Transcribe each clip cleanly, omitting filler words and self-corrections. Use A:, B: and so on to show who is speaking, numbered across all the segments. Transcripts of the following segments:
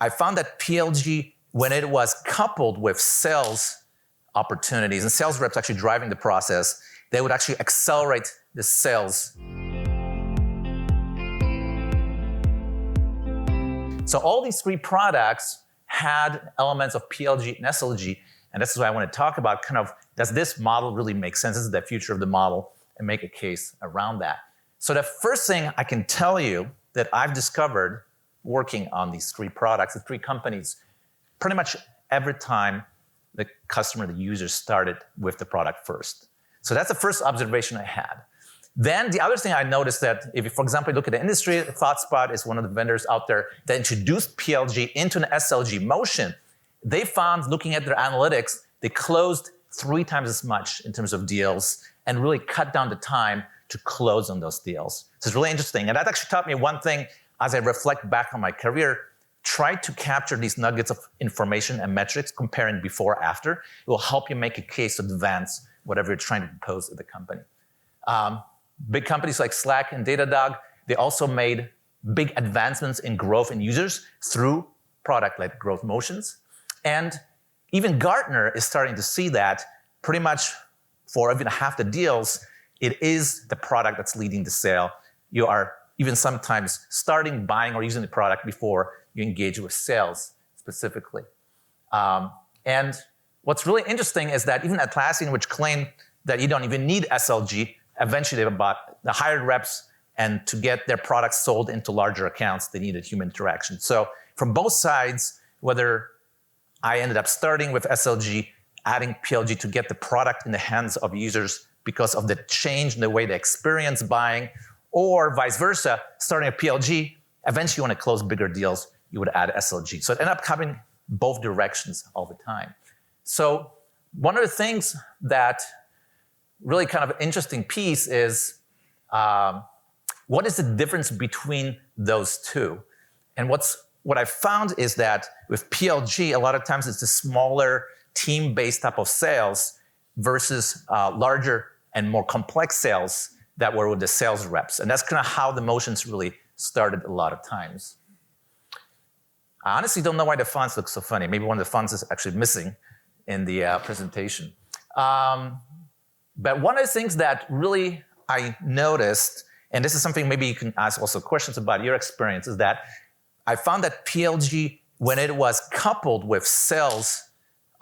A: I found that PLG, when it was coupled with sales opportunities and sales reps actually driving the process, they would actually accelerate the sales. So all these three products had elements of PLG and SLG, and this is what I want to talk about, kind of, does this model really make sense? This is the future of the model, and make a case around that. So the first thing I can tell you that I've discovered working on these three products, the three companies, pretty much every time the customer, the user started with the product first. So that's the first observation I had. Then the other thing I noticed that if you, for example, look at the industry, ThoughtSpot is one of the vendors out there that introduced PLG into an SLG motion. They found, looking at their analytics, they closed 3 times as much in terms of deals and really cut down the time to close on those deals. So it's really interesting. And that actually taught me one thing as I reflect back on my career. Try to capture these nuggets of information and metrics, comparing before, after. It will help you make a case to advance whatever you're trying to propose at the company. Big companies like Slack and Datadog, they also made big advancements in growth in users through product-led growth motions. And even Gartner is starting to see that pretty much for even half the deals, it is the product that's leading the sale. You are even sometimes starting, buying, or using the product before you engage with sales specifically. And what's really interesting is that even Atlassian, which claimed that you don't even need SLG, eventually they bought the hired reps, and to get their products sold into larger accounts, they needed human interaction. So from both sides, whether I ended up starting with SLG, adding PLG to get the product in the hands of users because of the change in the way they experience buying, or vice versa, starting a PLG, eventually you want to close bigger deals, you would add SLG. So it ended up coming both directions all the time. So one of the things that really kind of interesting piece is what is the difference between those two? And what I found is that with PLG, a lot of times it's a smaller team-based type of sales versus larger and more complex sales that were with the sales reps. And that's kind of how the motions really started a lot of times. I honestly don't know why the fonts look so funny. Maybe one of the fonts is actually missing in the presentation. But one of the things that really I noticed, and this is something maybe you can ask also questions about your experience, is that I found that PLG, when it was coupled with sales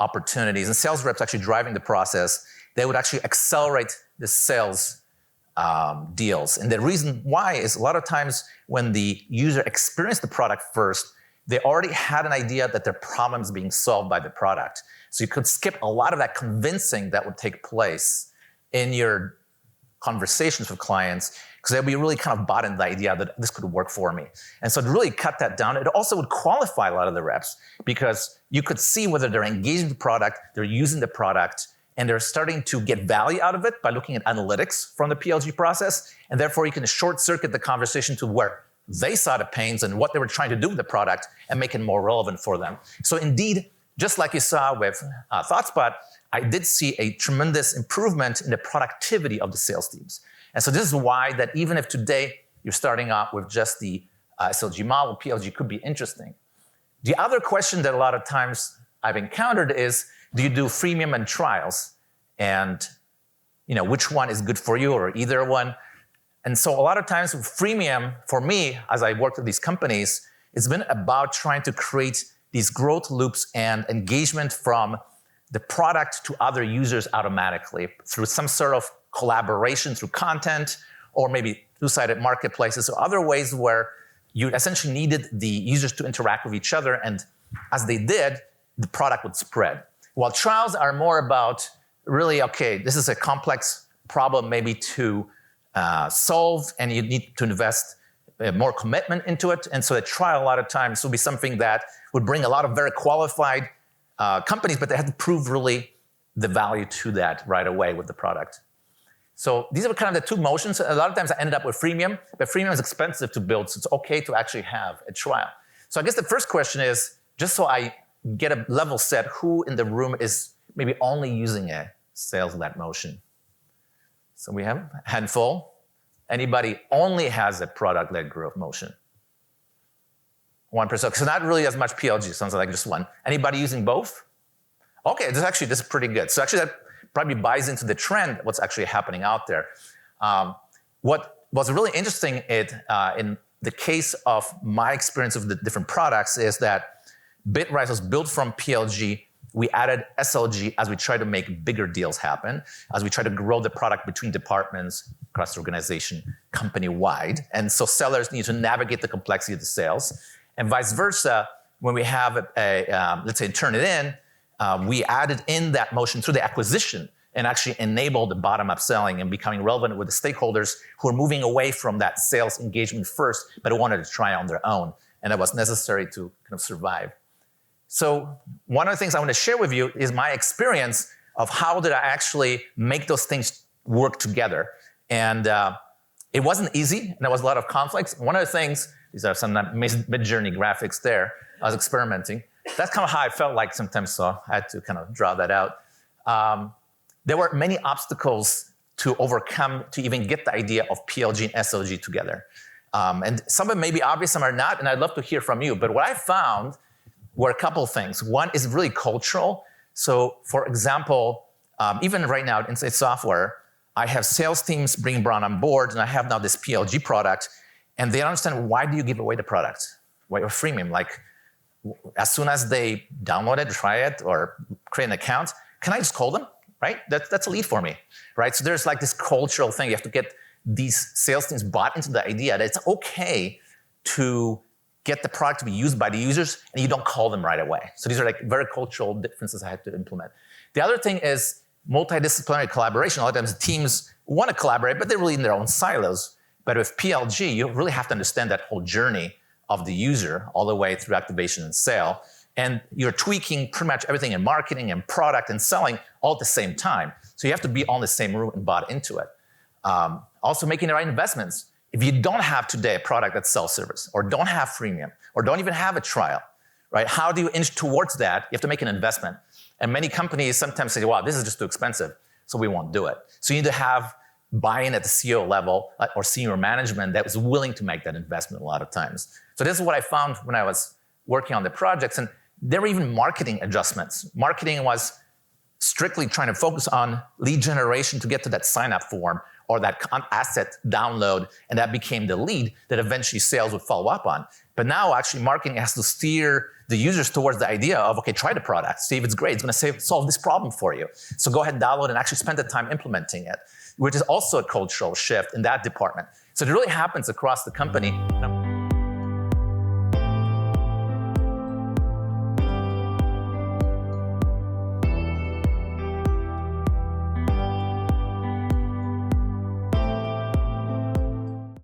A: opportunities and sales reps actually driving the process, they would actually accelerate the sales deals. And the reason why is a lot of times when the user experienced the product first, they already had an idea that their problem is being solved by the product. So you could skip a lot of that convincing that would take place in your conversations with clients, because they'll be really kind of bought in the idea that this could work for me. And so to really cut that down, it also would qualify a lot of the reps, because you could see whether they're engaging the product, they're using the product, and they're starting to get value out of it by looking at analytics from the PLG process. And therefore you can short circuit the conversation to where they saw the pains and what they were trying to do with the product and make it more relevant for them. So indeed, just like you saw with ThoughtSpot, I did see a tremendous improvement in the productivity of the sales teams. And so this is why that even if today you're starting out with just the SLG model, PLG could be interesting. The other question that a lot of times I've encountered is, do you do freemium and trials? And which one is good for you, or either one? And so a lot of times with freemium, for me, as I worked with these companies, it's been about trying to create these growth loops and engagement from the product to other users automatically through some sort of collaboration through content, or maybe two-sided marketplaces, or other ways where you essentially needed the users to interact with each other, and as they did, the product would spread. While trials are more about really, okay, this is a complex problem maybe to solve, and you need to invest more commitment into it. And so a trial a lot of times will be something that would bring a lot of very qualified companies, but they had to prove really the value to that right away with the product. So these are kind of the two motions. A lot of times I ended up with freemium, but freemium is expensive to build, so it's okay to actually have a trial. So I guess the first question is, just so I get a level set, who in the room is maybe only using a sales-led motion? So we have a handful. Anybody only has a product-led growth motion? 1%. So not really as much PLG, sounds like just one. Anybody using both? Okay, this is pretty good. So actually that probably buys into the trend, what's actually happening out there. What was really interesting in the case of my experience of the different products is that Bitrise was built from PLG. We added SLG as we try to make bigger deals happen, as we try to grow the product between departments, across the organization, company-wide. And so sellers need to navigate the complexity of the sales. And vice versa, when we have let's say, turn it in, we added in that motion through the acquisition and actually enabled the bottom-up selling and becoming relevant with the stakeholders who are moving away from that sales engagement first, but wanted to try on their own. And that was necessary to kind of survive. So one of the things I want to share with you is my experience of how did I actually make those things work together. And it wasn't easy, and there was a lot of conflicts. One of the things, these are some mid-journey graphics there, I was experimenting. That's kind of how I felt like sometimes, so I had to kind of draw that out. There were many obstacles to overcome to even get the idea of PLG and SLG together. And some of them may be obvious, some are not, and I'd love to hear from you. But what I found were a couple of things. One is really cultural. So for example, even right now in Insight Software, I have sales teams being brought on board, and I have now this PLG product, and they don't understand, why do you give away the product? Why or freemium? Like, as soon as they download it, try it, or create an account, can I just call them, right? That's a lead for me, right? So there's like this cultural thing. You have to get these sales teams bought into the idea that it's okay to get the product to be used by the users, and you don't call them right away. So these are like very cultural differences I had to implement. The other thing is multidisciplinary collaboration. A lot of times teams want to collaborate, but they're really in their own silos. But with PLG, you really have to understand that whole journey of the user all the way through activation and sale. And you're tweaking pretty much everything in marketing and product and selling all at the same time. So you have to be on the same route and bought into it. Also making the right investments. If you don't have today a product that's self-service, or don't have freemium, or don't even have a trial, right? How do you inch towards that? You have to make an investment. And many companies sometimes say, wow, this is just too expensive, so we won't do it. So you need to have buy-in at the CEO level or senior management that is willing to make that investment a lot of times. So this is what I found when I was working on the projects. And there were even marketing adjustments. Marketing was strictly trying to focus on lead generation to get to that sign-up form or that asset download, and that became the lead that eventually sales would follow up on. But now actually marketing has to steer the users towards the idea of, okay, try the product, see if it's great, it's gonna solve this problem for you. So go ahead and download and actually spend the time implementing it, which is also a cultural shift in that department. So it really happens across the company.